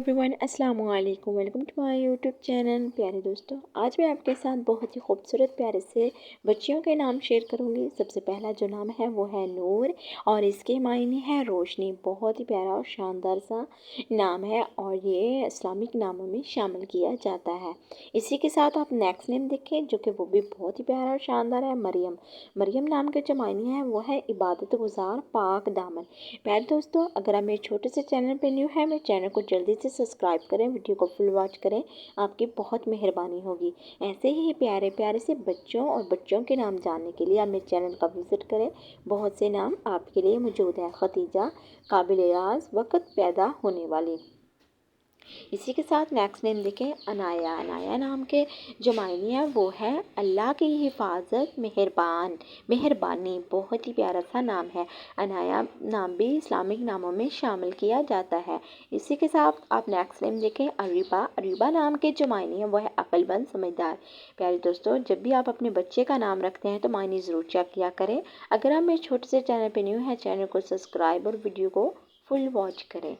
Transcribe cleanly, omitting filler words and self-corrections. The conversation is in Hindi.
एवरीवन, अस्सलाम वालेकुम। Welcome to my YouTube channel. प्यारे दोस्तों, आज मैं आपके साथ बहुत ही खूबसूरत प्यारे से बच्चियों के नाम शेयर करूंगी। सबसे पहला जो नाम है वो है नूर और इसके मायने है रोशनी। बहुत ही प्यारा और शानदार सा नाम है और ये इस्लामिक नामों में शामिल किया जाता है। इसी के साथ आप नेक्स्ट नेम देखें जो कि वो भी बहुत ही प्यारा और शानदार है, मरियम। मरियम नाम के जो मायने हैं वो है इबादत गुजार, पाक दामन। प्यारे दोस्तों, अगर आप मेरे छोटे से चैनल पे न्यू है, मेरे चैनल को जल्दी से सब्सक्राइब करें, वीडियो को फुल वॉच करें, आपकी बहुत मेहरबानी होगी। ऐसे ही प्यारे प्यारे से बच्चों और बच्चों के नाम जानने के लिए आप मेरे चैनल का विज़िट करें। बहुत से नाम आपके लिए मौजूद है। खतीजा, काबिल राज, वक़्त पैदा होने वाली। इसी के साथ नेक्स्ट नेम देखें, अनाया। अनाया नाम के जो मायने हैं वो है अल्लाह की हिफाजत, मेहरबान, मेहरबानी। बहुत ही प्यारा सा नाम है। अनाया नाम भी इस्लामिक नामों में शामिल किया जाता है। इसी के साथ आप नेक्स्ट नेम देखें, अरीबा। अरीबा नाम के जो मायने हैं वो है अक्लमंद, समझदार। प्यारे दोस्तों, जब भी आप अपने बच्चे का नाम रखते हैं तो मायने ज़रूर चेक किया करें। अगर आप मेरे छोटे से चैनल पर न्यू है, चैनल को सब्सक्राइब और वीडियो को फुल वॉच करें।